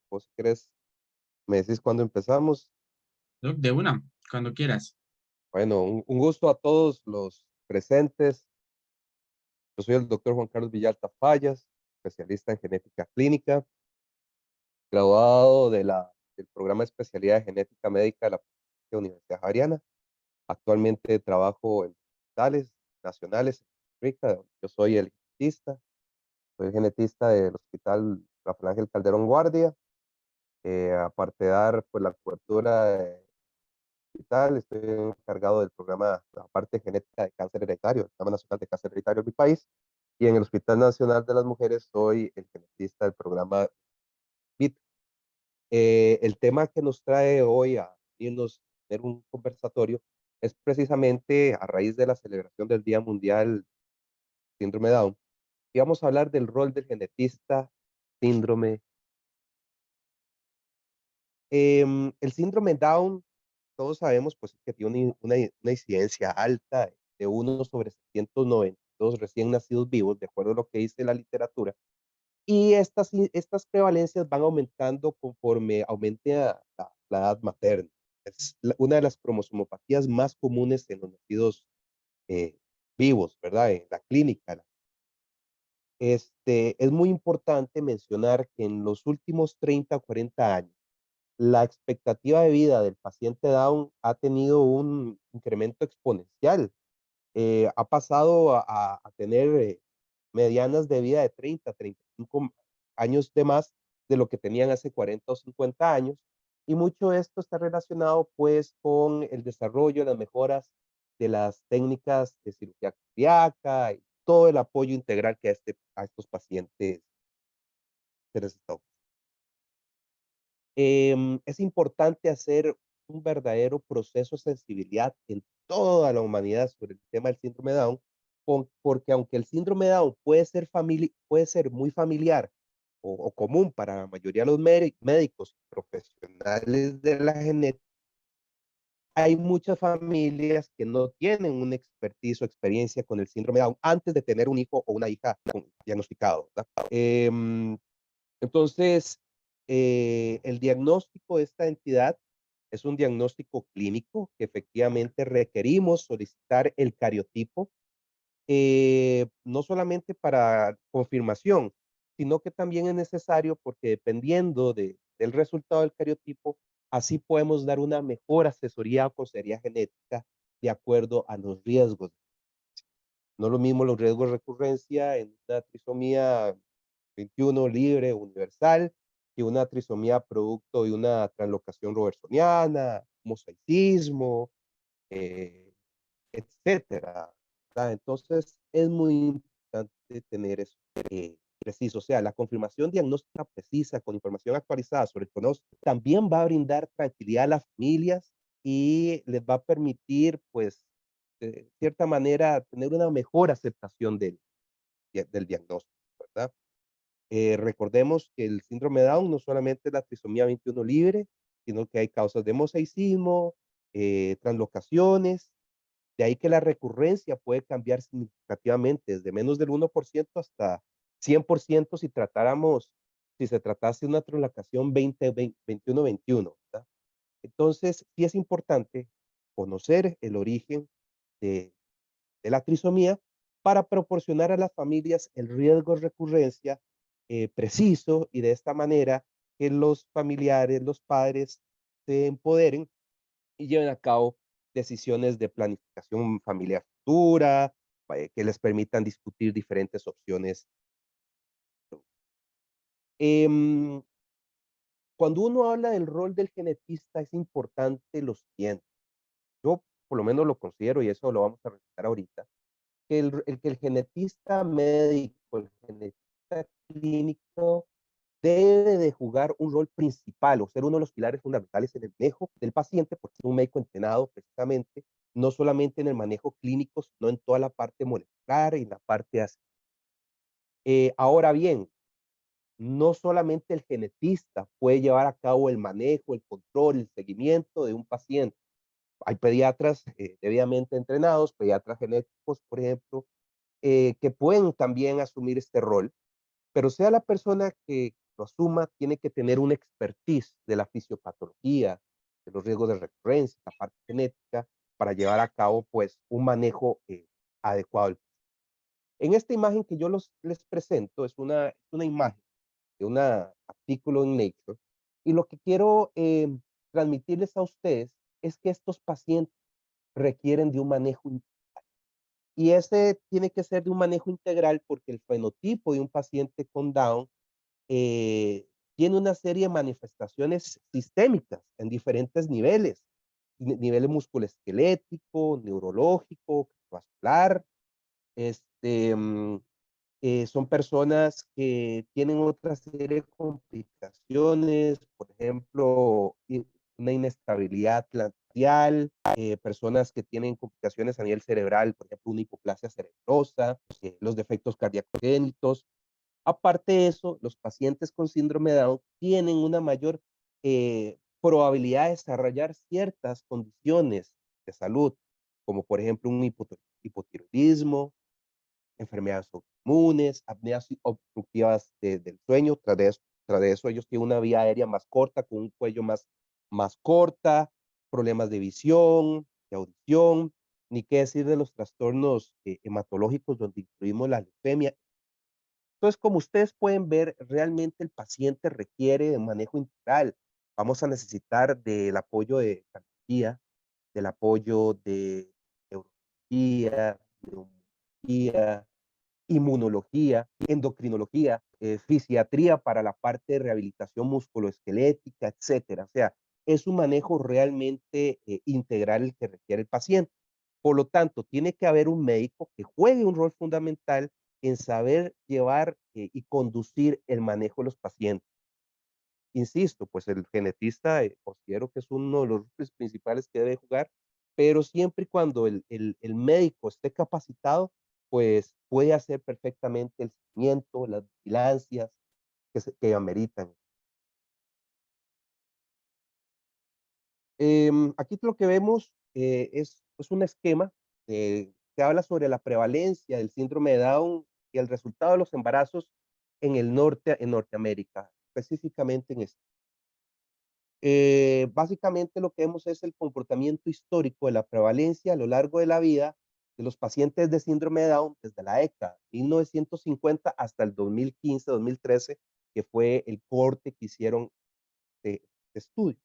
Vos si querés, me decís cuándo empezamos. Doc, de una, cuando quieras. Bueno, un gusto a todos los presentes. Yo soy el doctor Juan Carlos Villalta Fallas, especialista en genética clínica, graduado del programa de especialidad de genética médica de la Pontificia Universidad Javeriana. Actualmente trabajo en hospitales nacionales en Costa Rica, donde yo soy el genetista. Soy el genetista del Hospital Rafael Ángel Calderón Guardia. Aparte de dar pues, la cobertura hospital, estoy encargado del programa, la parte genética de cáncer hereditario, el Programa Nacional de Cáncer Hereditario de mi país, y en el Hospital Nacional de las Mujeres soy el genetista del programa BIT. El tema que nos trae hoy a irnos a tener un conversatorio es precisamente a raíz de la celebración del Día Mundial Síndrome de Down, y vamos a hablar del rol del genetista síndrome. El síndrome Down, todos sabemos pues, que tiene una incidencia alta de 1/792 recién nacidos vivos, de acuerdo a lo que dice la literatura, y estas prevalencias van aumentando conforme aumente la edad materna. Es una de las cromosomopatías más comunes en los nacidos eh, vivos, ¿verdad? En la clínica. Es muy importante mencionar que en los últimos 30 o 40 años, la expectativa de vida del paciente Down ha tenido un incremento exponencial. Ha pasado a tener medianas de vida de 30, 35 años de más de lo que tenían hace 40 o 50 años. Y mucho de esto está relacionado pues con el desarrollo, las mejoras de las técnicas de cirugía cardíaca y todo el apoyo integral que a estos pacientes se les está. Es importante hacer un verdadero proceso de sensibilidad en toda la humanidad sobre el tema del síndrome de Down, porque aunque el síndrome de Down puede ser muy familiar o común para la mayoría de los médicos y profesionales de la genética, hay muchas familias que no tienen una expertise o experiencia con el síndrome de Down antes de tener un hijo o una hija diagnosticado, ¿verdad? Entonces, el diagnóstico de esta entidad es un diagnóstico clínico que efectivamente requerimos solicitar el cariotipo, no solamente para confirmación, sino que también es necesario porque dependiendo del resultado del cariotipo, así podemos dar una mejor asesoría o consejería genética de acuerdo a los riesgos. No es lo mismo los riesgos de recurrencia en una trisomía 21 libre, universal, y una trisomía producto de una translocación robertsoniana, mosaicismo, eh, etcétera, ¿verdad? Entonces, es muy importante tener eso preciso. O sea, la confirmación diagnóstica precisa con información actualizada sobre el pronóstico también va a brindar tranquilidad a las familias y les va a permitir, pues, de cierta manera, tener una mejor aceptación del diagnóstico, ¿verdad? Recordemos que el síndrome de Down no solamente es la trisomía 21 libre, sino que hay causas de mosaicismo, translocaciones, de ahí que la recurrencia puede cambiar significativamente, desde menos del 1% hasta 100% si se tratase de una translocación 21-21, ¿verdad? Entonces, sí es importante conocer el origen de, de la trisomía para proporcionar a las familias el riesgo de recurrencia preciso y de esta manera que los familiares, los padres se empoderen y lleven a cabo decisiones de planificación familiar futura, que les permitan discutir diferentes opciones. Em, Cuando uno habla del rol del genetista es importante lo siguiente. Yo por lo menos lo considero, y eso lo vamos a revisar ahorita, que el genetista médico, el genetista clínico, debe de jugar un rol principal o ser uno de los pilares fundamentales en el manejo del paciente, porque es un médico entrenado precisamente, no solamente en el manejo clínico, sino en toda la parte molecular y la parte así. Ahora bien, no solamente el genetista puede llevar a cabo el manejo, el control, el seguimiento de un paciente. Hay pediatras debidamente entrenados, pediatras genéticos, por ejemplo, que pueden también asumir este rol, pero sea la persona lo asuma, tiene que tener una expertise de la fisiopatología, de los riesgos de recurrencia, la parte genética, para llevar a cabo pues un manejo adecuado. En esta imagen que yo les presento es una imagen de un artículo en Nature y lo que quiero transmitirles a ustedes es que estos pacientes requieren de un manejo y ese tiene que ser de un manejo integral porque el fenotipo de un paciente con Down tiene una serie de manifestaciones sistémicas en diferentes niveles, nivel musculoesquelético, neurológico, vascular, este, son personas que tienen otra serie de complicaciones, por ejemplo, una inestabilidad lateral, personas que tienen complicaciones a nivel cerebral, por ejemplo, una hipoplasia cerebrosa, los defectos cardíacos. Aparte de eso, los pacientes con síndrome de Down tienen una mayor probabilidad de desarrollar ciertas condiciones de salud, como por ejemplo un hipotiroidismo, enfermedades autoinmunes, apneas obstructivas del sueño. Tras de eso, ellos tienen una vía aérea más corta, con un cuello más corta, problemas de visión, de audición, ni qué decir de los trastornos hematológicos, donde incluimos la leucemia. Entonces, como ustedes pueden ver, realmente el paciente requiere de manejo integral. Vamos a necesitar del apoyo de cardiología, del apoyo de neurología, neumología, inmunología, endocrinología, fisiatría para la parte de rehabilitación musculoesquelética, etcétera. O sea, es un manejo realmente integral el que requiere el paciente. Por lo tanto, tiene que haber un médico que juegue un rol fundamental en saber llevar y conducir el manejo de los pacientes. Insisto, pues el genetista considero que es uno de los roles principales que debe jugar, pero siempre y cuando el médico esté capacitado, pues puede hacer perfectamente el seguimiento, las vigilancias que ameritan. Aquí lo que vemos es un esquema que habla sobre la prevalencia del síndrome de Down y el resultado de los embarazos en Norteamérica, específicamente en básicamente lo que vemos es el comportamiento histórico de la prevalencia a lo largo de la vida de los pacientes de síndrome de Down desde la década de 1950 hasta el 2015-2013, que fue el corte que hicieron de estudio.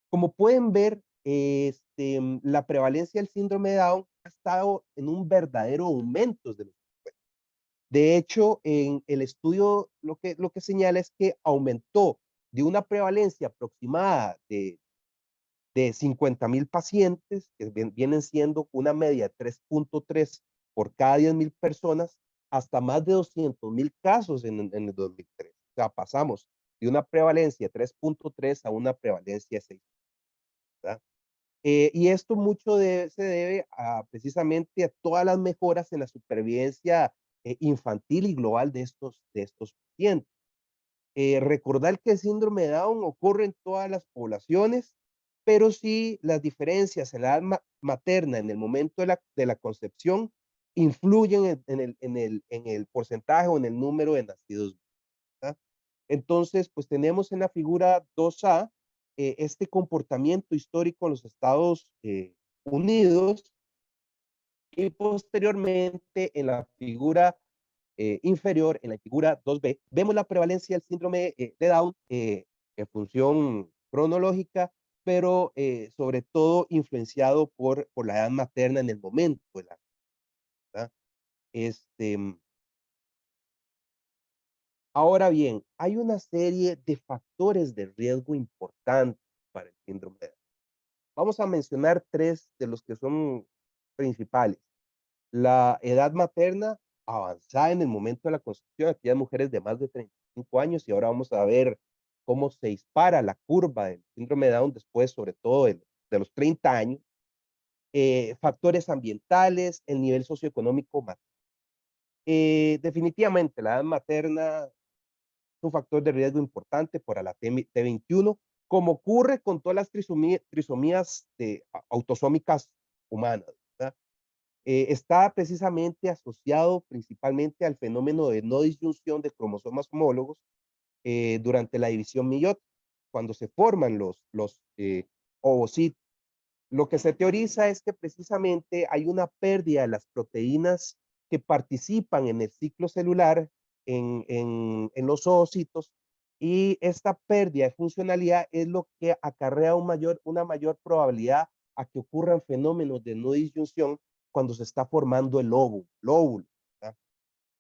Como pueden ver, la prevalencia del síndrome de Down ha estado en un verdadero aumento desde los 50. De hecho, en el estudio lo que señala es que aumentó de una prevalencia aproximada de 50,000 pacientes, que vienen siendo una media de 3.3 por cada 10,000 personas, hasta más de 200,000 casos en el 2003. O sea, pasamos de una prevalencia de 3.3 a una prevalencia de 6. ¿Verdad? Y esto se debe precisamente a todas las mejoras en la supervivencia infantil y global de estos pacientes. Recordar que el síndrome de Down ocurre en todas las poblaciones, pero sí las diferencias en la edad materna en el momento de la concepción influyen en el porcentaje o en el número de nacidos, ¿verdad? Entonces, pues tenemos en la figura 2A este comportamiento histórico en los Estados Unidos y posteriormente en la figura inferior, en la figura 2B, vemos la prevalencia del síndrome de Down en función cronológica, pero sobre todo influenciado por la edad materna en el momento de la, ¿verdad? Este, Ahora bien, hay una serie de factores de riesgo importantes para el síndrome de Down. Vamos a mencionar tres de los que son principales. La edad materna avanzada en el momento de la concepción, aquellas mujeres de más de 35 años, y ahora vamos a ver cómo se dispara la curva del síndrome de Down después, sobre todo de los 30 años. Factores ambientales, el nivel socioeconómico. Definitivamente, la edad materna es un factor de riesgo importante para la T21, como ocurre con todas las trisomías autosómicas humanas, ¿verdad? Está precisamente asociado principalmente al fenómeno de no disyunción de cromosomas homólogos, durante la división meiótica, cuando se forman los ovocitos. Lo que se teoriza es que precisamente hay una pérdida de las proteínas que participan en el ciclo celular en los oocitos, y esta pérdida de funcionalidad es lo que acarrea una mayor probabilidad a que ocurran fenómenos de no disyunción cuando se está formando el lóbulo.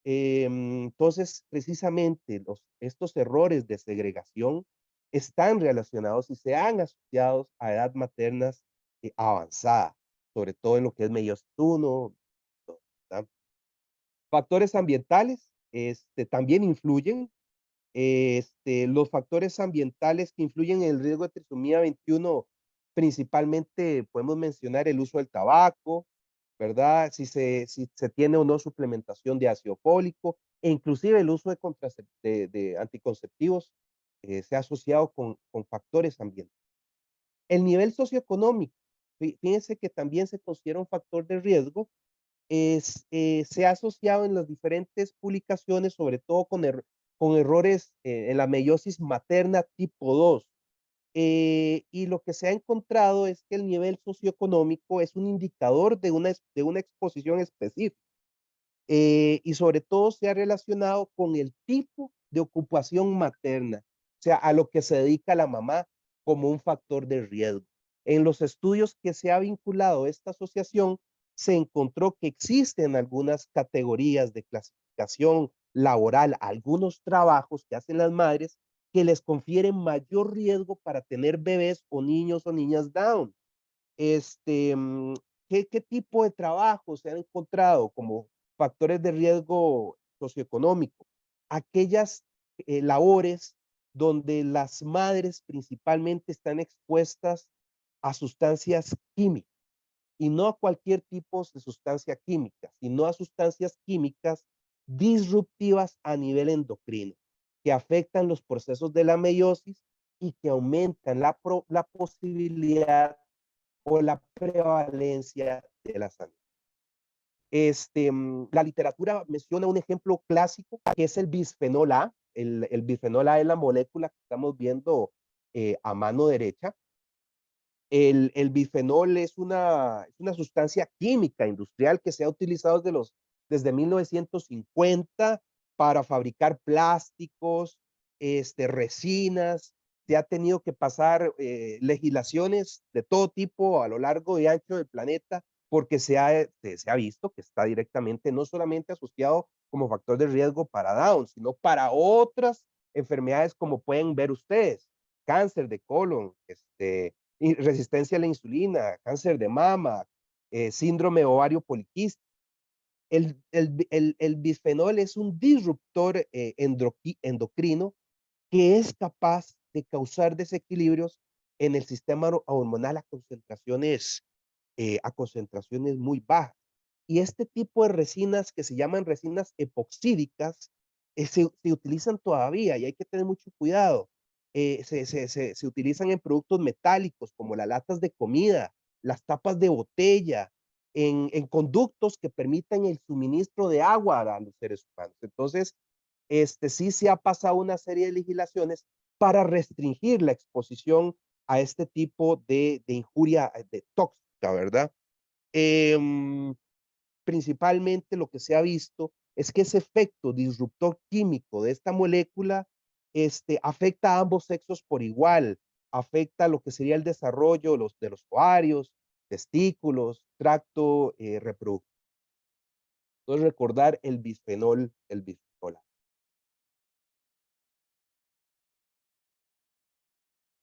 Entonces, precisamente estos errores de segregación están relacionados y se han asociado a edad maternas avanzada, sobre todo en lo que es meiosis 1. Factores ambientales también influyen. Los factores ambientales que influyen en el riesgo de trisomía 21, principalmente podemos mencionar el uso del tabaco, ¿verdad? Si se tiene o no suplementación de ácido fólico, e inclusive el uso de anticonceptivos se ha asociado con factores ambientales. El nivel socioeconómico, fíjense que también se considera un factor de riesgo. Se ha asociado en las diferentes publicaciones, sobre todo con errores en la meiosis materna tipo 2. Y lo que se ha encontrado es que el nivel socioeconómico es un indicador de una exposición específica, y sobre todo se ha relacionado con el tipo de ocupación materna, o sea, a lo que se dedica la mamá como un factor de riesgo. En los estudios que se ha vinculado esta asociación, se encontró que existen algunas categorías de clasificación laboral, algunos trabajos que hacen las madres que les confieren mayor riesgo para tener bebés o niños o niñas Down. Este, mm, ¿qué tipo de trabajo se han encontrado como factores de riesgo socioeconómico? Aquellas labores donde las madres principalmente están expuestas a sustancias químicas, y no a cualquier tipo de sustancia química, sino a sustancias químicas disruptivas a nivel endocrino, que afectan los procesos de la meiosis y que aumentan la posibilidad o la prevalencia de la sanidad. La literatura menciona un ejemplo clásico que es el bisfenol A. El bisfenol A es la molécula que estamos viendo a mano derecha. El bisfenol es una sustancia química industrial que se ha utilizado desde 1950 para fabricar plásticos, resinas. Se ha tenido que pasar legislaciones de todo tipo a lo largo y ancho del planeta, porque se ha visto que está directamente, no solamente asociado como factor de riesgo para Down, sino para otras enfermedades, como pueden ver ustedes: cáncer de colon, y resistencia a la insulina, cáncer de mama, síndrome ovario poliquístico. El bisfenol es un disruptor endocrino que es capaz de causar desequilibrios en el sistema hormonal a concentraciones muy bajas. Y este tipo de resinas, que se llaman resinas epoxídicas, se utilizan todavía, y hay que tener mucho cuidado. Se utilizan en productos metálicos como las latas de comida, las tapas de botella, en conductos que permitan el suministro de agua a los seres humanos. Entonces, sí se ha pasado una serie de legislaciones para restringir la exposición a este tipo de injuria tóxica, ¿verdad? Em, Principalmente lo que se ha visto es que ese efecto disruptor químico de esta molécula afecta a ambos sexos por igual, afecta lo que sería el desarrollo de los ovarios, testículos, tracto reproductivo. Entonces, recordar el bisfenol A.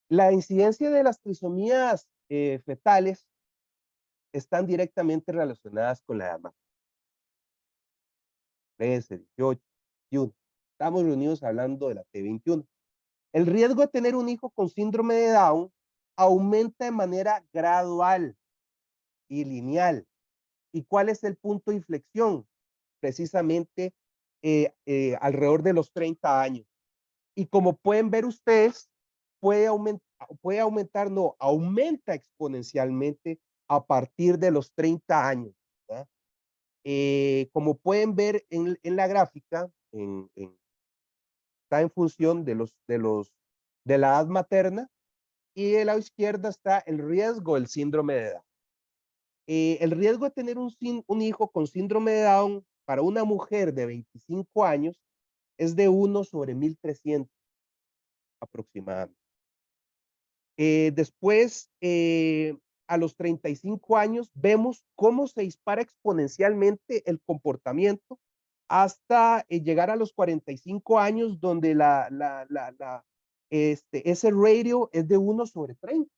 La incidencia de las trisomías fetales están directamente relacionadas con la edad: 13, 18, 21. Estamos reunidos hablando de la T21. El riesgo de tener un hijo con síndrome de Down aumenta de manera gradual y lineal. ¿Y cuál es el punto de inflexión? Precisamente alrededor de los 30 años. Y como pueden ver ustedes, no, aumenta exponencialmente a partir de los 30 años, ¿verdad? Como pueden ver en la gráfica, está en función de la edad materna, y del lado izquierda está el riesgo del síndrome de Down. El riesgo de tener un hijo con síndrome de Down para una mujer de 25 años es de 1/1300 aproximadamente. Después, a los 35 años, vemos cómo se dispara exponencialmente el comportamiento hasta llegar a los 45 años, donde ese ratio es de 1/30,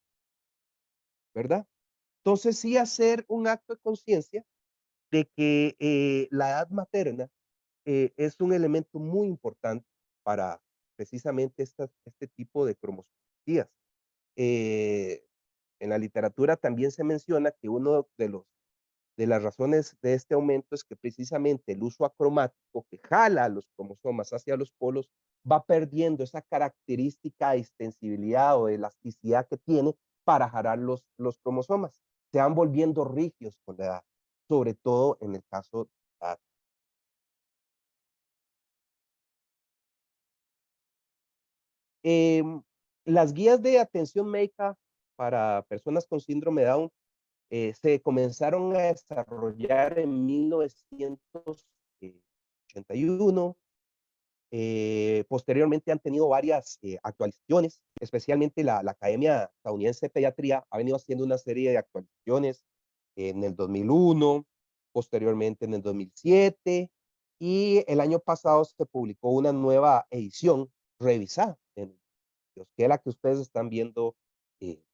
¿verdad? Entonces, sí hacer un acto de conciencia de que la edad materna es un elemento muy importante para precisamente este tipo de cromosomías. Eh, en la literatura también se menciona que uno de las razones de este aumento es que precisamente el uso acromático que jala a los cromosomas hacia los polos va perdiendo esa característica de extensibilidad o de elasticidad que tiene para jalar los cromosomas. Se van volviendo rígidos con la edad, sobre todo en el caso de la edad. Em, las guías de atención médica para personas con síndrome de Down se comenzaron a desarrollar en 1981. Posteriormente han tenido varias actualizaciones, especialmente la Academia Estadounidense de Pediatría ha venido haciendo una serie de actualizaciones en el 2001, posteriormente en el 2007, y el año pasado se publicó una nueva edición revisada, que es la que ustedes están viendo hoy.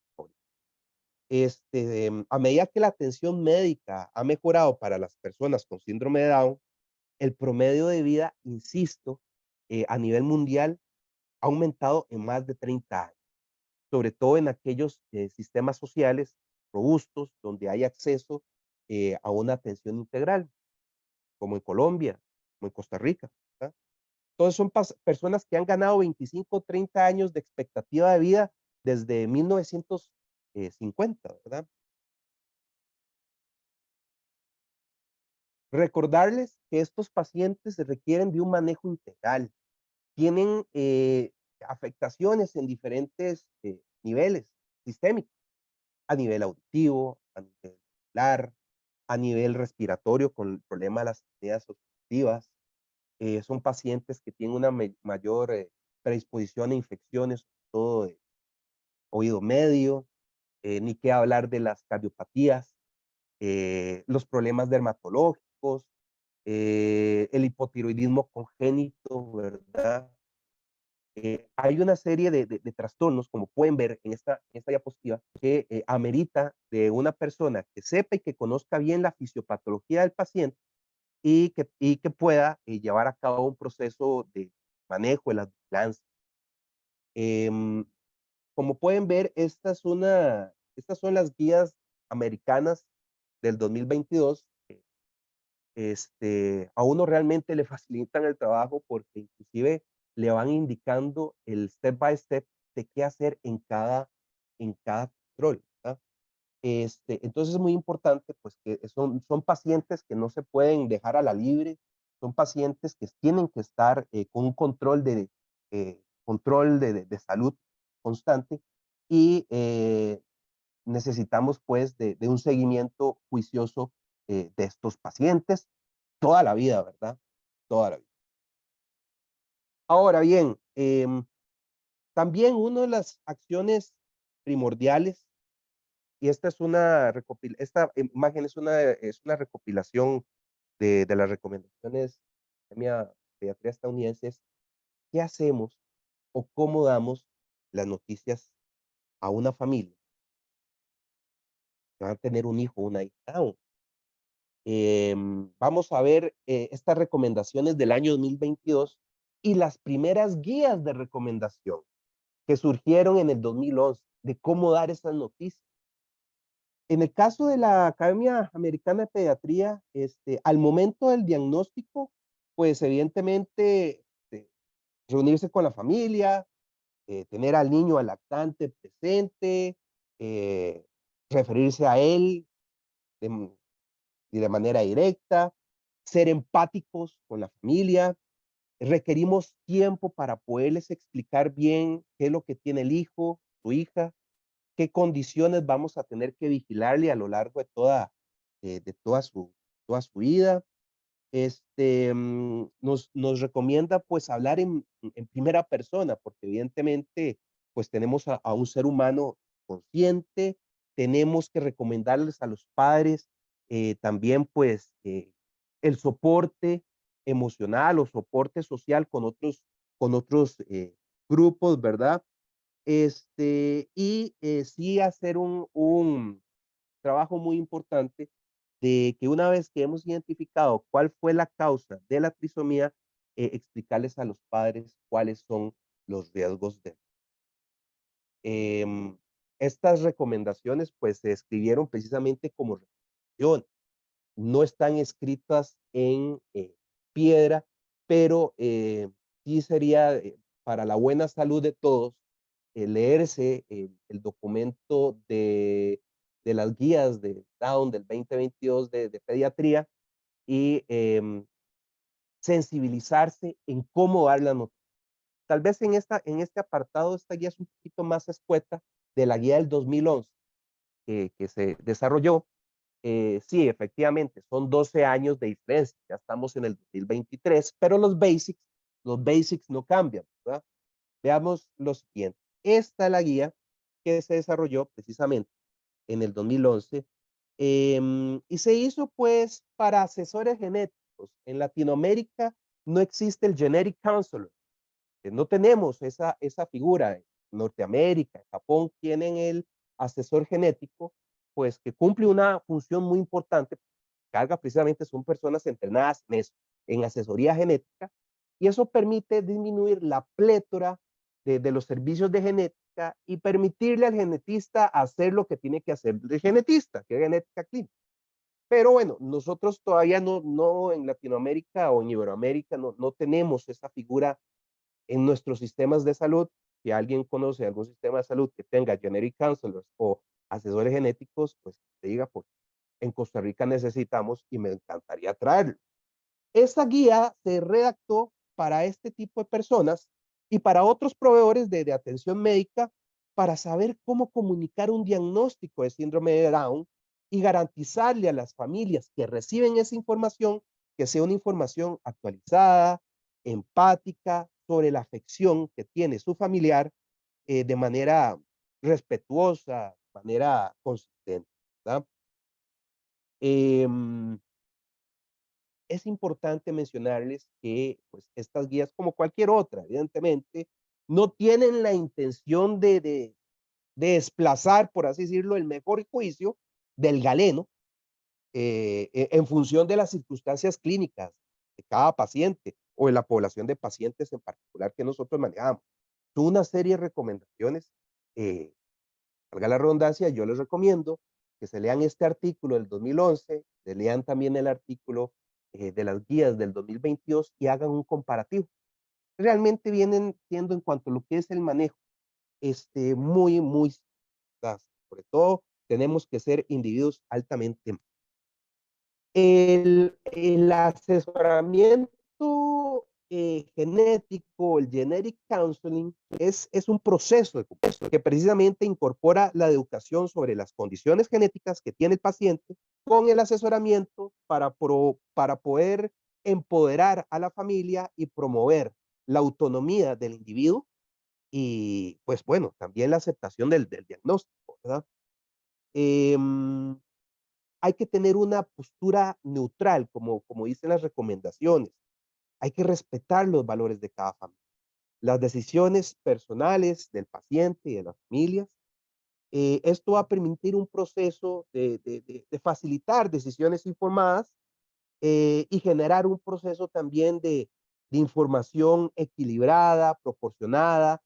A medida que la atención médica ha mejorado para las personas con síndrome de Down, el promedio de vida, insisto, a nivel mundial ha aumentado en más de 30 años, sobre todo en aquellos sistemas sociales robustos donde hay acceso a una atención integral, como en Colombia, como en Costa Rica, ¿verdad? Entonces son personas que han ganado 25 o 30 años de expectativa de vida desde 1950, ¿verdad? Recordarles que estos pacientes requieren de un manejo integral, tienen afectaciones en diferentes niveles sistémicos, a nivel auditivo, a nivel ocular, a nivel respiratorio con el problema de las apneas obstructivas. Son pacientes que tienen una mayor predisposición a infecciones, sobre todo de oído medio, ni qué hablar de las cardiopatías, los problemas dermatológicos, el hipotiroidismo congénito, ¿verdad? Hay una serie de trastornos, como pueden ver en esta diapositiva, que amerita de una persona que sepa y que conozca bien la fisiopatología del paciente y que pueda llevar a cabo un proceso de manejo de la vigilancia. Em, Como pueden ver, estas son las guías americanas del 2022. A uno realmente le facilitan el trabajo porque inclusive le van indicando el step by step de qué hacer en cada control, ¿verdad? Entonces es muy importante, pues, que son pacientes que no se pueden dejar a la libre, son pacientes que tienen que estar con un control de salud constante y necesitamos, pues, de un seguimiento juicioso de estos pacientes toda la vida, ¿verdad? Toda la vida. Ahora bien, también una de las acciones primordiales, y esta imagen es una recopilación de las recomendaciones de la pediatría estadounidenses. ¿Qué hacemos o cómo damos las noticias a una familia que va a tener un hijo o una hija Down? Vamos a ver estas recomendaciones del año 2022 y las primeras guías de recomendación que surgieron en el 2011 de cómo dar esas noticias. En el caso de la Academia Americana de Pediatría, al momento del diagnóstico, pues evidentemente reunirse con la familia, tener al niño, al lactante presente, eh, referirse a él de, y de manera directa, ser empáticos con la familia, Requerimos tiempo para poderles explicar bien qué es lo que tiene el hijo, su hija, qué condiciones vamos a tener que vigilarle a lo largo de toda su vida. Nos recomienda pues hablar en primera persona, porque evidentemente pues tenemos a un ser humano consciente, tenemos que recomendarles a los padres también pues el soporte emocional o soporte social con otros grupos, ¿verdad? Sí hacer un trabajo muy importante de que una vez que hemos identificado cuál fue la causa de la trisomía, explicarles a los padres cuáles son los riesgos de. Em, Estas recomendaciones pues se escribieron precisamente como recomendaciones, no están escritas en piedra, pero sí sería para la buena salud de todos leerse el documento de las guías de Down del 2022 de pediatría y sensibilizarse en cómo dar la noticia. Tal vez en este apartado, esta guía es un poquito más escueta de la guía del 2011 que se desarrolló. Sí, efectivamente, son 12 años de diferencia, ya estamos en el 2023, pero los basics no cambian, ¿verdad? Veamos lo siguiente. Esta es la guía que se desarrolló precisamente en el 2011 y se hizo pues para asesores genéticos. En Latinoamérica no existe el Genetic Counselor, no tenemos esa figura. En Norteamérica, en Japón tienen el asesor genético, pues que cumple una función muy importante. Carga precisamente son personas entrenadas en eso, en asesoría genética, y eso permite disminuir la plétora de los servicios de genética y permitirle al genetista hacer lo que tiene que hacer el genetista, que es genética clínica. Pero bueno, nosotros todavía no en Latinoamérica o en Iberoamérica no tenemos esa figura en nuestros sistemas de salud. Si alguien conoce algún sistema de salud que tenga generic counselors o asesores genéticos, pues te diga, pues en Costa Rica necesitamos y me encantaría traerlo. Esta guía se redactó para este tipo de personas y para otros proveedores de atención médica para saber cómo comunicar un diagnóstico de síndrome de Down y garantizarle a las familias que reciben esa información que sea una información actualizada, empática, sobre la afección que tiene su familiar de manera respetuosa, de manera consistente, ¿verdad? Eh, es importante mencionarles que pues, estas guías, como cualquier otra, evidentemente, no tienen la intención de desplazar, por así decirlo, el mejor juicio del galeno en función de las circunstancias clínicas de cada paciente o de la población de pacientes en particular que nosotros manejamos. Son una serie de recomendaciones, eh, valga la redundancia, yo les recomiendo que se lean este artículo del 2011, se lean también el artículo de las guías del 2022 y hagan un comparativo. Realmente vienen siendo en cuanto a lo que es el manejo, muy, sobre todo tenemos que ser individuos altamente. El asesoramiento genético, el genetic counseling, es un proceso que precisamente incorpora la educación sobre las condiciones genéticas que tiene el paciente con el asesoramiento para poder empoderar a la familia y promover la autonomía del individuo y, pues bueno, también la aceptación del diagnóstico, ¿verdad? Em, Hay que tener una postura neutral, como dicen las recomendaciones. Hay que respetar los valores de cada familia, las decisiones personales del paciente y de las familias. Esto va a permitir un proceso de facilitar decisiones informadas y generar un proceso también de información equilibrada, proporcionada,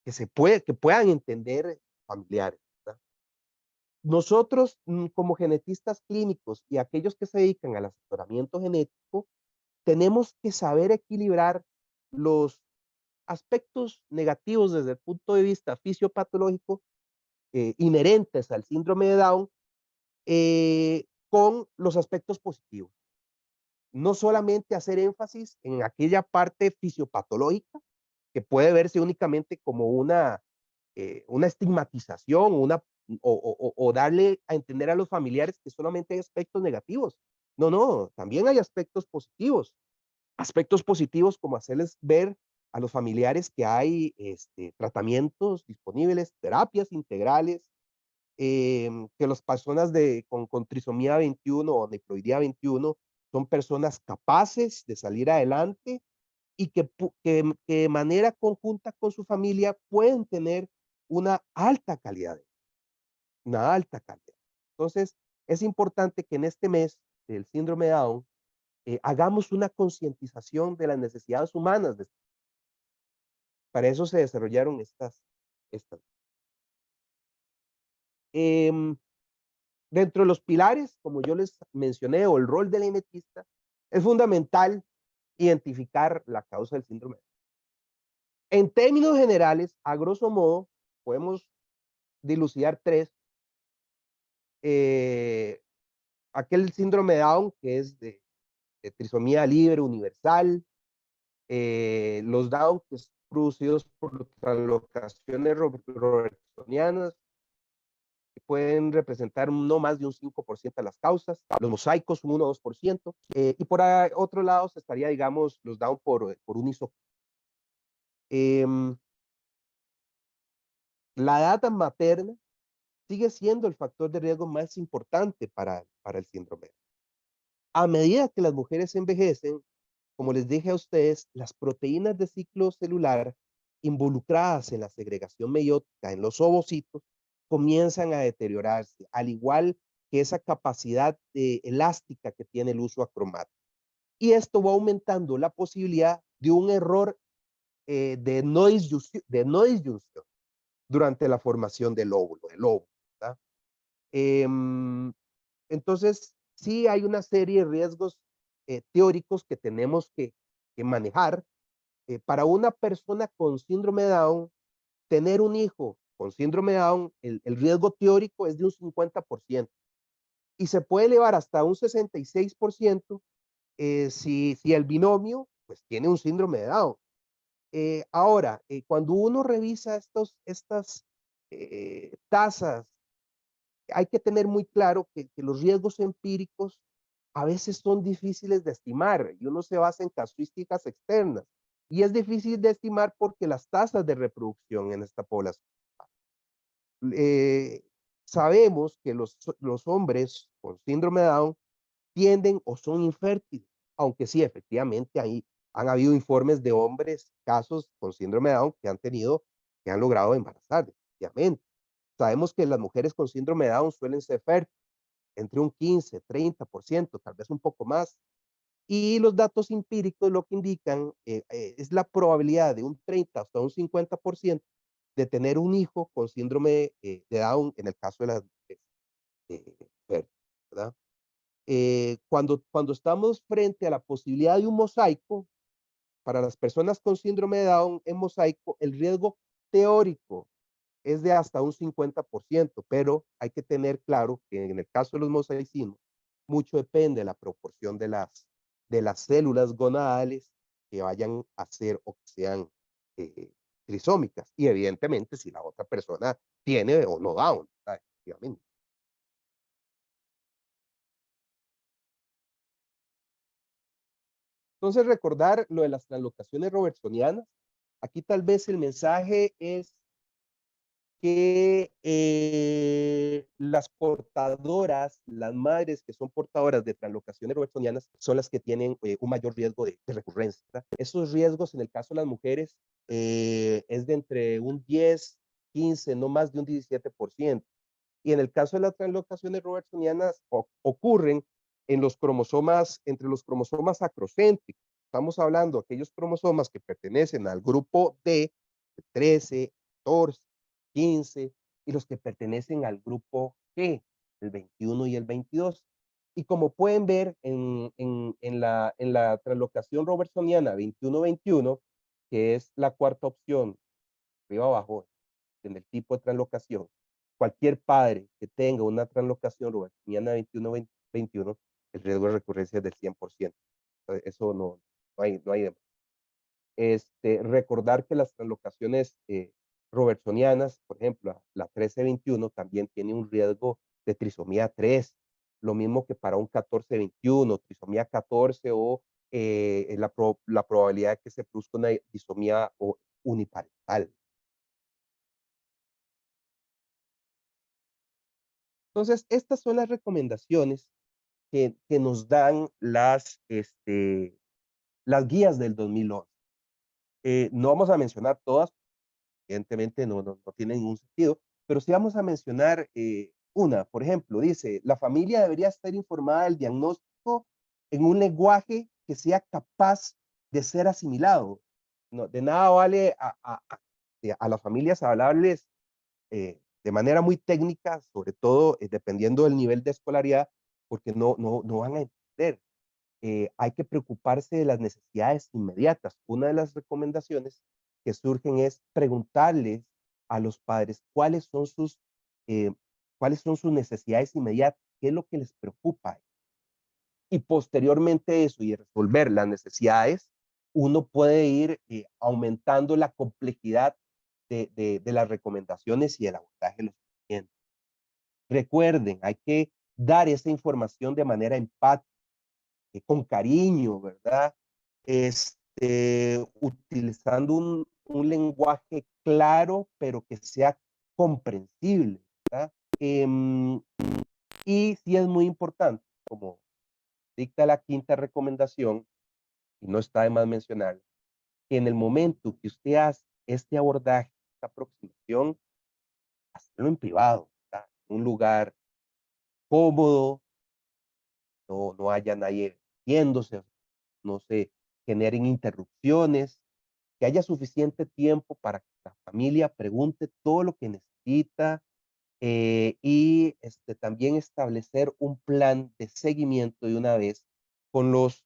que puedan entender familiares, ¿verdad? Nosotros, como genetistas clínicos y aquellos que se dedican al asesoramiento genético, tenemos que saber equilibrar los aspectos negativos desde el punto de vista fisiopatológico inherentes al síndrome de Down con los aspectos positivos. no solamente hacer énfasis en aquella parte fisiopatológica, que puede verse únicamente como una estigmatización, o darle a entender a los familiares que solamente hay aspectos negativos. No, no, también hay aspectos positivos. Aspectos positivos como hacerles ver a los familiares que hay tratamientos disponibles, terapias integrales, que las personas con trisomía 21 o negroidía 21 son personas capaces de salir adelante y que de manera conjunta con su familia pueden tener una alta calidad, una alta calidad. Entonces, es importante que en este mes del síndrome de Down hagamos una concientización de las necesidades humanas. Para eso se desarrollaron estas. Em, Dentro de los pilares, como yo les mencioné, o el rol del genetista, es fundamental identificar la causa del síndrome. En términos generales, a grosso modo, podemos dilucidar tres. Eh, Aquel síndrome de Down, que es de trisomía libre universal, los Down, que son producidos por translocaciones robertsonianas, que pueden representar no más de un 5% de las causas, los mosaicos un 1 o 2%, y por otro lado se estaría, digamos, los Down por un isotipo. La edad materna sigue siendo el factor de riesgo más importante para el síndrome. A medida que las mujeres envejecen, como les dije a ustedes, las proteínas de ciclo celular involucradas en la segregación meiótica en los ovocitos comienzan a deteriorarse, al igual que esa capacidad elástica que tiene el uso acromático. Y esto va aumentando la posibilidad de un error de no disyunción durante la formación del óvulo, del óvulo. ¿Verdad? Entonces, sí hay una serie de riesgos teóricos que tenemos que manejar. Para una persona con síndrome de Down, tener un hijo con síndrome de Down, el riesgo teórico es de un 50% y se puede elevar hasta un 66% si el binomio pues, tiene un síndrome de Down. Ahora, cuando uno revisa estas tasas, hay que tener muy claro que los riesgos empíricos a veces son difíciles de estimar y uno se basa en casuísticas externas. Y es difícil de estimar porque las tasas de reproducción en esta población. Eh, Sabemos que los hombres con síndrome de Down tienden o son infértiles, aunque sí, efectivamente, han habido informes de hombres, casos con síndrome de Down que han logrado embarazar, efectivamente. Sabemos que las mujeres con síndrome de Down suelen ser fértiles, entre un 15, 30%, tal vez un poco más. Y los datos empíricos lo que indican es la probabilidad de un 30 hasta un 50% de tener un hijo con síndrome de Down en el caso de las mujeres fértiles, ¿verdad? Cuando estamos frente a la posibilidad de un mosaico, para las personas con síndrome de Down en mosaico, el riesgo teórico es de hasta un 50%, pero hay que tener claro que en el caso de los mosaicismos, mucho depende de la proporción de las células gonadales que vayan a ser o que sean eh, trisómicas. Y evidentemente si la otra persona tiene o no Down, efectivamente. Entonces recordar lo de las translocaciones robertsonianas. Aquí tal vez el mensaje es que las portadoras, las madres que son portadoras de translocaciones robertsonianas son las que tienen un mayor riesgo de recurrencia. ¿Verdad? Esos riesgos en el caso de las mujeres es de entre un 10, 15, no más de un 17%. Y en el caso de las translocaciones robertsonianas ocurren en los cromosomas, entre los cromosomas acrocéntricos. Estamos hablando de aquellos cromosomas que pertenecen al grupo D, 13, 14, 15, y los que pertenecen al grupo G, el 21 y el 22. Y como pueden ver en la translocación robertsoniana 21-21, que es la cuarta opción, arriba abajo, en el tipo de translocación, cualquier padre que tenga una translocación robertsoniana 21-21, el riesgo de recurrencia es del 100%. Eso no hay de más. Recordar que las translocaciones robertsonianas, por ejemplo, la 1321 también tiene un riesgo de trisomía 3, lo mismo que para un 1421, trisomía 14 o la probabilidad de que se produzca una disomía uniparental. Entonces, estas son las recomendaciones que nos dan las guías del 2011. No vamos a mencionar todas, evidentemente no tiene ningún sentido, pero sí vamos a mencionar una. Por ejemplo, dice, la familia debería estar informada del diagnóstico en un lenguaje que sea capaz de ser asimilado. No, de nada vale a las familias hablarles de manera muy técnica, sobre todo dependiendo del nivel de escolaridad, porque no van a entender. Hay que preocuparse de las necesidades inmediatas. Una de las recomendaciones que surgen es preguntarles a los padres eh, cuáles son sus necesidades inmediatas, qué es lo que les preocupa. Y posteriormente eso y resolver las necesidades, uno puede ir aumentando la complejidad de las recomendaciones y el abordaje de los pacientes. Recuerden, hay que dar esa información de manera empática, con cariño, ¿verdad? Utilizando un lenguaje claro, pero que sea comprensible, ¿verdad? Y sí es muy importante, como dicta la quinta recomendación, y no está de más mencionar, que en el momento que usted hace este abordaje, esta aproximación, hacerlo en privado, ¿verdad? En un lugar cómodo, no haya nadie viéndose, no se generen interrupciones, que haya suficiente tiempo para que la familia pregunte todo lo que necesita y también establecer un plan de seguimiento de una vez con los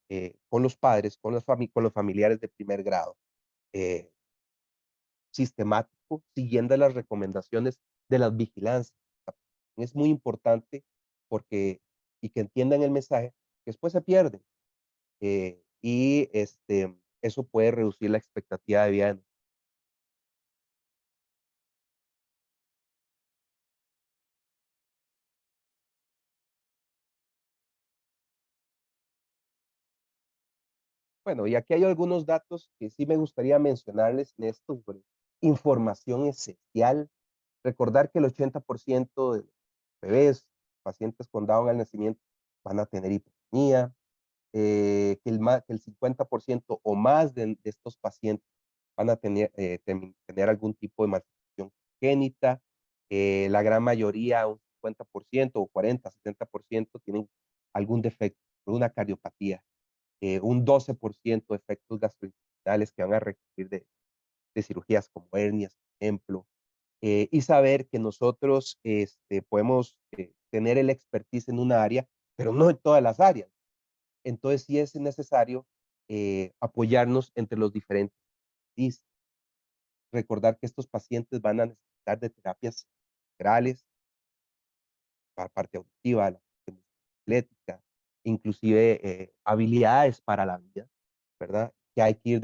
padres, con los familiares de primer grado, eh, sistemático, siguiendo las recomendaciones de las vigilancias. Es muy importante porque, y que entiendan el mensaje, que después se pierde. Y eso puede reducir la expectativa de vida. Bueno, y aquí hay algunos datos que sí me gustaría mencionarles en esto, sobre información esencial. Recordar que el 80% de los bebés, pacientes con Down al nacimiento, van a tener hipotonía, que el 50% o más de estos pacientes van a tener algún tipo de malformación congénita. La gran mayoría, un 50% o 40, 60% tienen algún defecto, una cardiopatía. Un 12% efectos gastrointestinales que van a requerir de cirugías como hernias, por ejemplo. Y saber que nosotros podemos tener el expertise en una área, pero no en todas las áreas. Entonces sí es necesario apoyarnos entre los diferentes expertise. Recordar que estos pacientes van a necesitar de terapias integrales, la parte auditiva, la parte atlética, inclusive habilidades para la vida, ¿verdad? Que hay que ir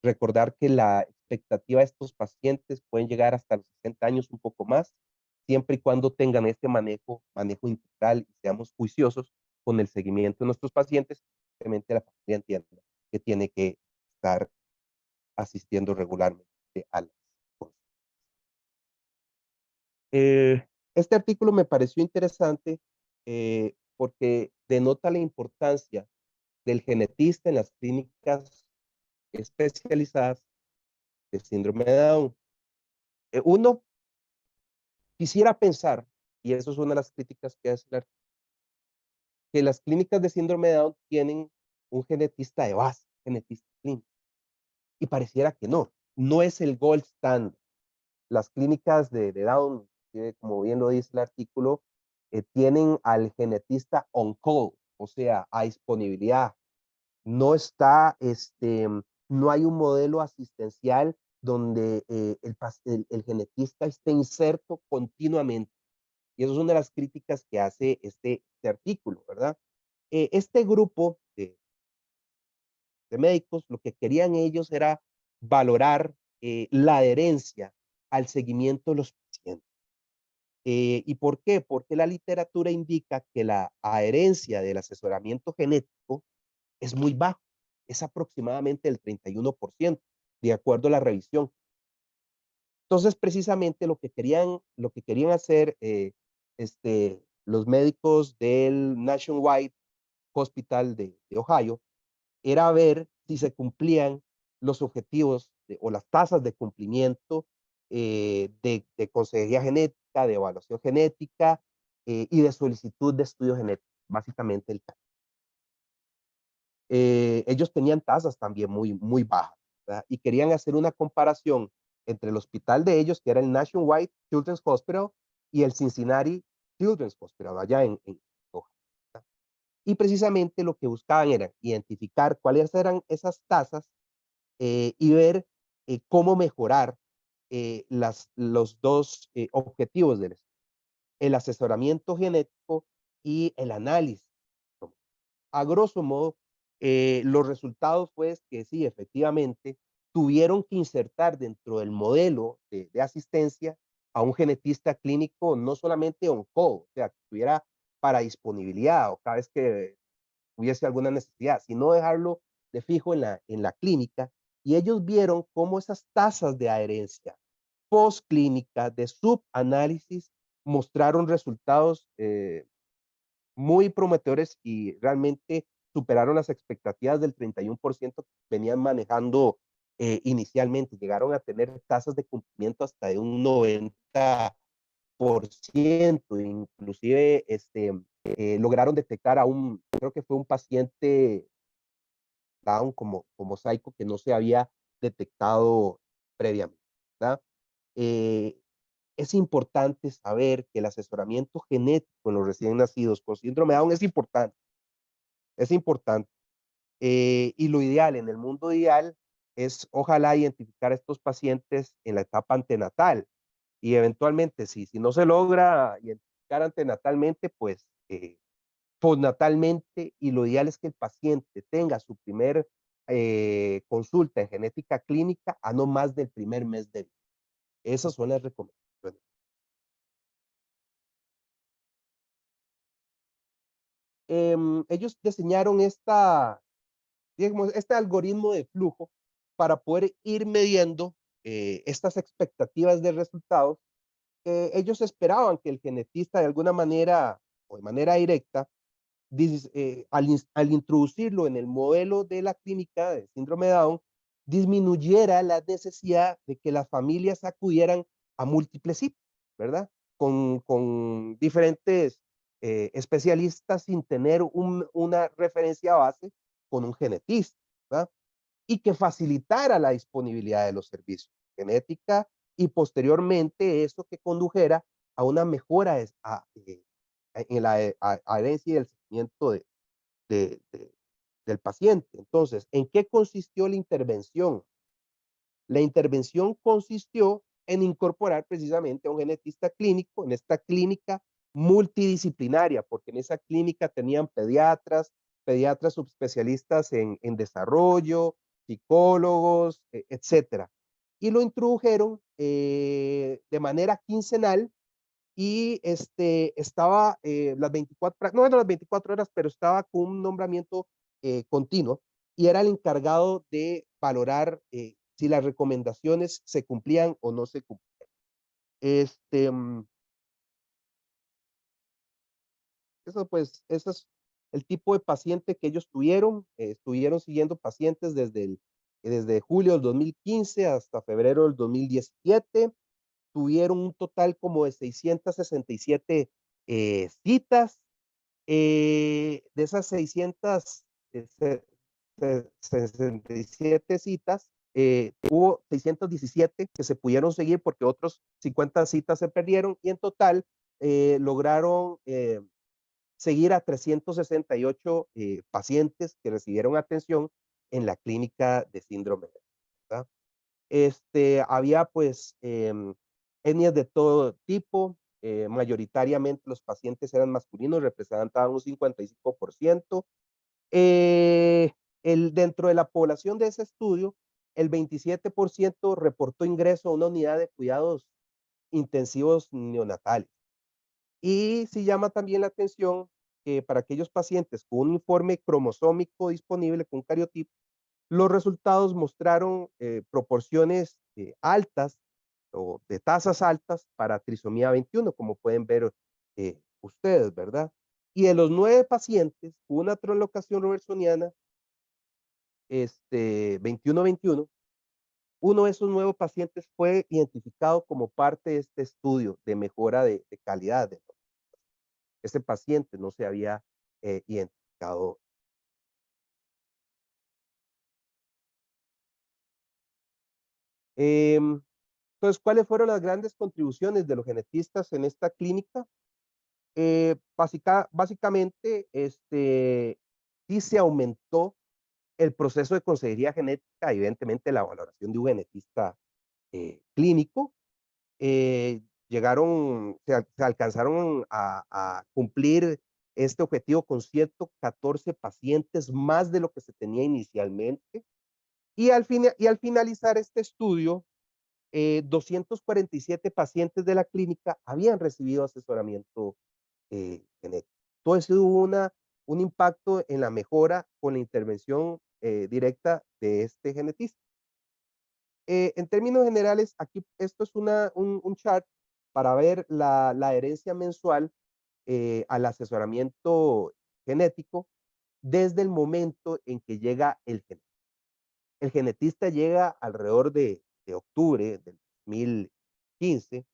recordar que la expectativa de estos pacientes pueden llegar hasta los 60 años, un poco más, siempre y cuando tengan este manejo integral y seamos juiciosos con el seguimiento de nuestros pacientes, simplemente la familia entienda que tiene que estar asistiendo regularmente a las consultas. Este artículo me pareció interesante porque denota la importancia del genetista en las clínicas especializadas de síndrome de Down. Uno quisiera pensar, y eso es una de las críticas que hace el artículo, que las clínicas de síndrome de Down tienen un genetista de base, genetista clínico, y pareciera que no es el gold standard. Las clínicas de Down, como bien lo dice el artículo, tienen al genetista on call, o sea, a disponibilidad. No está, no hay un modelo asistencial donde el genetista esté inserto continuamente. Y eso es una de las críticas que hace este artículo, ¿verdad? Este grupo de de médicos, lo que querían ellos era valorar la adherencia al seguimiento de los pacientes. ¿Y por qué? Porque la literatura indica que la adherencia del asesoramiento genético es muy bajo, es aproximadamente el 31%, de acuerdo a la revisión. Entonces, precisamente lo que querían hacer los médicos del Nationwide Hospital de Ohio era ver si se cumplían los objetivos o las tasas de cumplimiento de consejería genética, de evaluación genética y de solicitud de estudio genético, básicamente ellos tenían tasas también muy bajas, ¿verdad? Y querían hacer una comparación entre el hospital de ellos, que era el Nationwide Children's Hospital, y el Cincinnati Children's Hospital, allá en Ohio, ¿verdad? Y precisamente lo que buscaban era identificar cuáles eran esas tasas y ver cómo mejorar los dos objetivos del el asesoramiento genético y el análisis. A grosso modo, los resultados fue que sí, efectivamente, tuvieron que insertar dentro del modelo de asistencia a un genetista clínico, no solamente on-call, o sea, que tuviera para disponibilidad o cada vez que hubiese alguna necesidad, sino dejarlo de fijo en la clínica. Y ellos vieron cómo esas tasas de adherencia postclínica de subanálisis mostraron resultados muy prometedores y realmente superaron las expectativas del 31% que venían manejando inicialmente. Llegaron a tener tasas de cumplimiento hasta de un 90%, inclusive lograron detectar a creo que fue un paciente Down como Psycho que no se había detectado previamente, ¿verdad? Eh, es importante saber que el asesoramiento genético en los recién nacidos con síndrome de Down es importante. Y lo ideal, en el mundo ideal, es ojalá identificar a estos pacientes en la etapa antenatal y eventualmente, si no se logra identificar antenatalmente, pues postnatalmente, y lo ideal es que el paciente tenga su primer consulta en genética clínica a no más del primer mes de vida. Esas son las recomendaciones. Ellos diseñaron digamos, este algoritmo de flujo para poder ir midiendo estas expectativas de resultados. Ellos esperaban que el genetista de alguna manera o de manera directa, al introducirlo en el modelo de la clínica de síndrome de Down, disminuyera la necesidad de que las familias acudieran a múltiples citas, ¿verdad? Con diferentes especialistas sin tener una referencia base con un genetista, ¿verdad? Y que facilitara la disponibilidad de los servicios de genética y posteriormente eso que condujera a una mejora en la adherencia y el seguimiento de, de, del paciente. Entonces, ¿en qué consistió la intervención? La intervención consistió en incorporar precisamente a un genetista clínico en esta clínica multidisciplinaria, porque en esa clínica tenían pediatras subespecialistas en desarrollo, psicólogos, etcétera. Y lo introdujeron de manera quincenal y estaba las 24, no eran las 24 horas, pero estaba con un nombramiento continuo y era el encargado de valorar si las recomendaciones se cumplían o no se cumplían. Este, mm, Eso pues, ese es el tipo de paciente que ellos tuvieron. Estuvieron siguiendo pacientes desde julio del 2015 hasta febrero del 2017. Tuvieron un total como de 667 citas. De esas 667 citas, hubo 617 que se pudieron seguir porque otros 50 citas se perdieron y en total lograron seguir a 368 pacientes que recibieron atención en la clínica de síndrome, ¿verdad? Había pues etnias de todo tipo, mayoritariamente los pacientes eran masculinos, representaban un 55%. Dentro de la población de ese estudio, el 27% reportó ingreso a una unidad de cuidados intensivos neonatales. Y sí llama también la atención que para aquellos pacientes con un informe cromosómico disponible con cariotipo, los resultados mostraron proporciones altas o de tasas altas para trisomía 21, como pueden ver ustedes, ¿verdad? Y de los 9 pacientes con una translocación robertsoniana 21-21, uno de esos nuevos pacientes fue identificado como parte de este estudio de mejora de calidad. Ese paciente no se había identificado. Em, entonces, ¿cuáles fueron las grandes contribuciones de los genetistas en esta clínica? Básicamente, sí se aumentó el proceso de consejería genética, evidentemente la valoración de un genetista clínico. Se alcanzaron a cumplir este objetivo con 114 pacientes, más de lo que se tenía inicialmente. Y al finalizar este estudio, 247 pacientes de la clínica habían recibido asesoramiento genético. Entonces hubo un impacto en la mejora con la intervención directa de este genetista. En términos generales, aquí esto es un chart para ver la herencia mensual al asesoramiento genético desde el momento en que llega el genetista. El genetista llega alrededor de octubre del 2015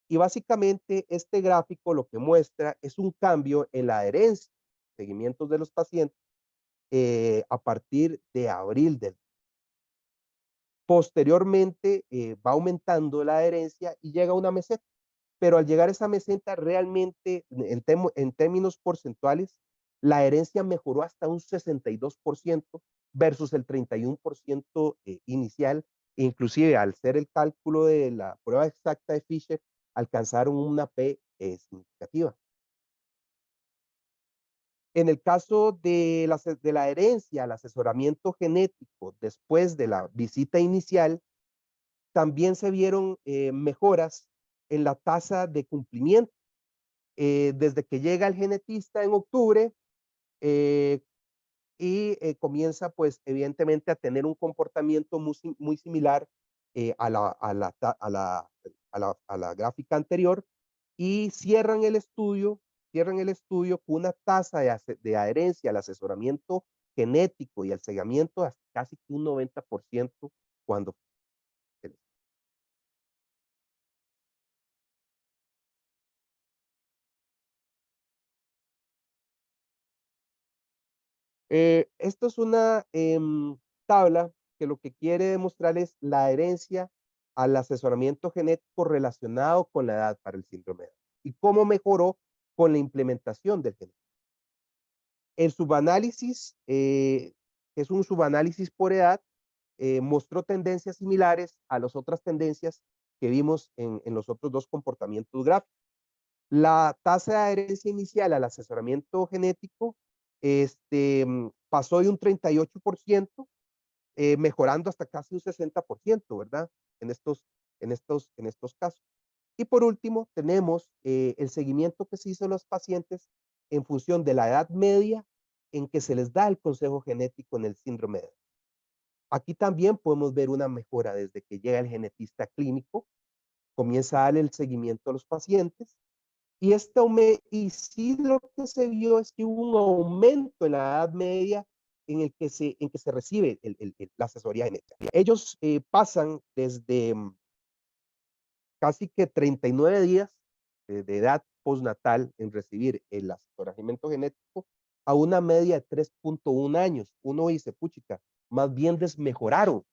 y básicamente este gráfico lo que muestra es un cambio en la herencia, seguimientos de los pacientes a partir de abril del. Posteriormente va aumentando la herencia y llega a una meseta, pero al llegar a esa meseta realmente en términos porcentuales, la herencia mejoró hasta un 62% versus el 31% inicial, inclusive al ser el cálculo de la prueba exacta de Fisher, alcanzaron una P significativa. En el caso de la herencia, el asesoramiento genético después de la visita inicial, también se vieron mejoras en la tasa de cumplimiento. Desde que llega el genetista en octubre eh, comienza pues evidentemente a tener un comportamiento muy similar a la gráfica anterior y cierran el estudio con una tasa de adherencia al asesoramiento genético y al seguimiento hasta casi que un 90% cuando. Esto es una tabla que lo que quiere demostrar es la herencia al asesoramiento genético relacionado con la edad para el síndrome de Down y cómo mejoró con la implementación del genético. El subanálisis, que es un subanálisis por edad, mostró tendencias similares a las otras tendencias que vimos en los otros dos comportamientos gráficos. La tasa de adherencia inicial al asesoramiento genético pasó de un 38%, mejorando hasta casi un 60%, ¿verdad? En estos casos. Y por último, tenemos el seguimiento que se hizo a los pacientes en función de la edad media en que se les da el consejo genético en el síndrome de Down. Aquí también podemos ver una mejora desde que llega el genetista clínico, comienza a darle el seguimiento a los pacientes y sí lo que se vio es que hubo un aumento en la edad media en que se recibe la asesoría genética. Ellos pasan desde casi que 39 días de edad postnatal en recibir el asesoramiento genético a una media de 3.1 años. Uno dice, puchica, más bien desmejoraron.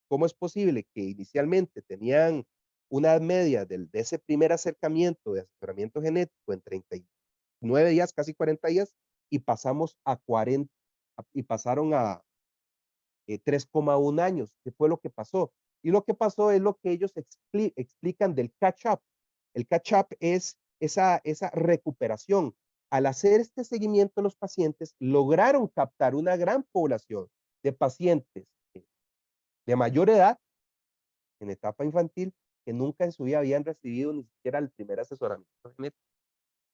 ¿Cómo es posible que inicialmente tenían una media de ese primer acercamiento de asesoramiento genético en 39 días, casi 40 días, y pasamos a 40, y pasaron a 3,1 años? ¿Qué fue lo que pasó? Y lo que pasó es lo que ellos explican del catch-up. El catch-up es esa recuperación. Al hacer este seguimiento en los pacientes, lograron captar una gran población de pacientes de mayor edad, en etapa infantil, que nunca en su vida habían recibido ni siquiera el primer asesoramiento genético.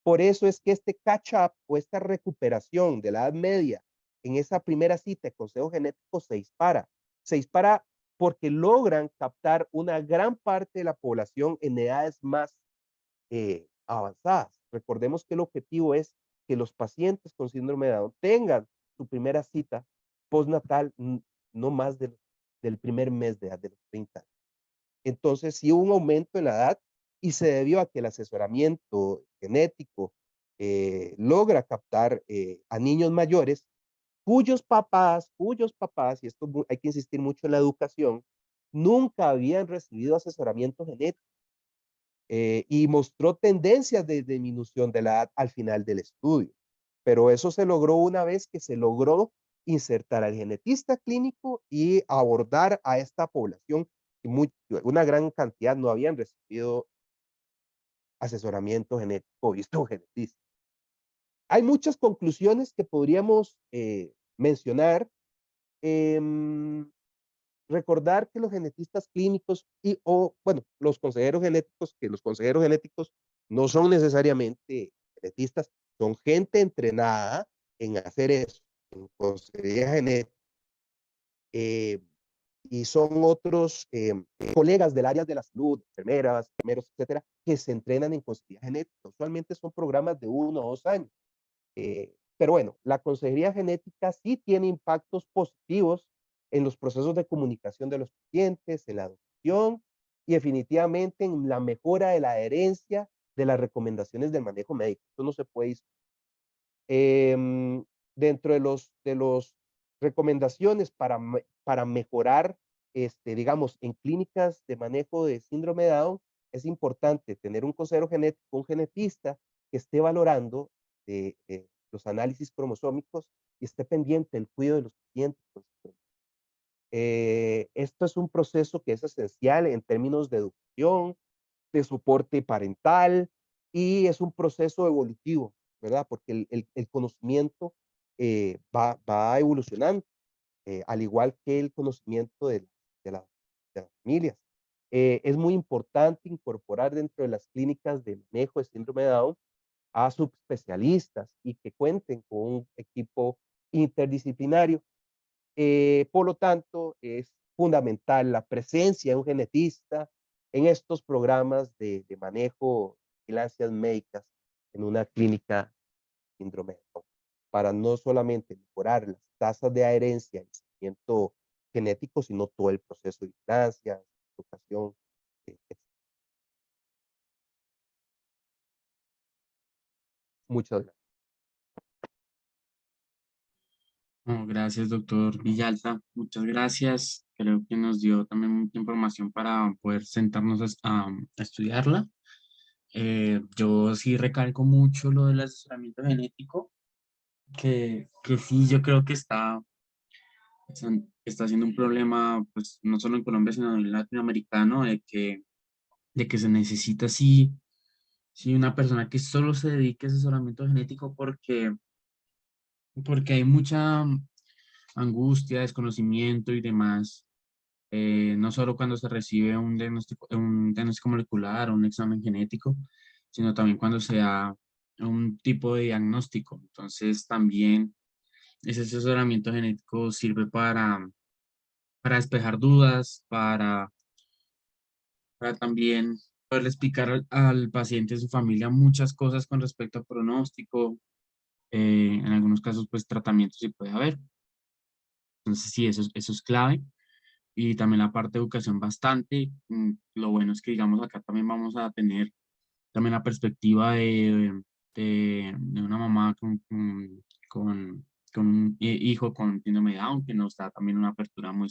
Por eso es que este catch-up o esta recuperación de la edad media en esa primera cita de consejo genético se dispara. Se dispara porque logran captar una gran parte de la población en edades más avanzadas. Recordemos que el objetivo es que los pacientes con síndrome de Down tengan su primera cita postnatal no más del primer mes de edad de los 30 años. Entonces, sí hubo un aumento en la edad y se debió a que el asesoramiento genético logra captar a niños mayores cuyos papás, y esto hay que insistir mucho en la educación, nunca habían recibido asesoramiento genético y mostró tendencias de disminución de la edad al final del estudio. Pero eso se logró una vez que se logró insertar al genetista clínico y abordar a esta población. Y una gran cantidad no habían recibido asesoramiento genético visto un genetista. Hay muchas conclusiones que podríamos mencionar. Em, Recordar que los genetistas clínicos bueno, los consejeros genéticos, que los consejeros genéticos no son necesariamente genetistas, son gente entrenada en hacer eso, en consejería genética, eh, y son otros colegas del área de la salud, enfermeras, enfermeros, etcétera, que se entrenan en consejería genética. Usualmente son programas de 1 o 2 años. Pero bueno, la consejería genética sí tiene impactos positivos en los procesos de comunicación de los pacientes, en la adopción y definitivamente en la mejora de la adherencia de las recomendaciones del manejo médico. Esto no se puede discutir. Dentro de los recomendaciones para mejorar, digamos, en clínicas de manejo de síndrome de Down, es importante tener un consejero genético, un genetista que esté valorando los análisis cromosómicos y esté pendiente del cuidado de los pacientes. Esto es un proceso que es esencial en términos de educación, de soporte parental y es un proceso evolutivo, ¿verdad? Porque el conocimiento va evolucionando, al igual que el conocimiento de la- de las familias. Es muy importante incorporar dentro de las clínicas de manejo de síndrome de Down a subespecialistas y que cuenten con un equipo interdisciplinario. Por lo tanto, es fundamental la presencia de un genetista en estos programas de manejo de vigilancias médicas en una clínica síndrome de Down, para no solamente mejorar las tasas de adherencia y seguimiento genético, sino todo el proceso de vigilancia, educación. Muchas gracias. No, gracias, doctor Villalta. Muchas gracias. Creo que nos dio también mucha información para poder sentarnos a estudiarla. Yo sí recalco mucho lo del asesoramiento genético, que sí, yo creo que está siendo un problema, pues, no solo en Colombia, sino en latinoamericano, de que se necesita, sí, una persona que solo se dedique a asesoramiento genético porque hay mucha angustia, desconocimiento y demás, no solo cuando se recibe un diagnóstico molecular o un examen genético, sino también cuando se da un tipo de diagnóstico. Entonces, también ese asesoramiento genético sirve para despejar dudas, para también poder explicar al paciente y a su familia muchas cosas con respecto al pronóstico, en algunos casos, pues tratamientos sí puede haber. Entonces, sí, eso es clave. Y también la parte de educación bastante. Lo bueno es que, digamos, acá también vamos a tener también la perspectiva de una mamá con un hijo con síndrome de Down, que nos da también una apertura muy,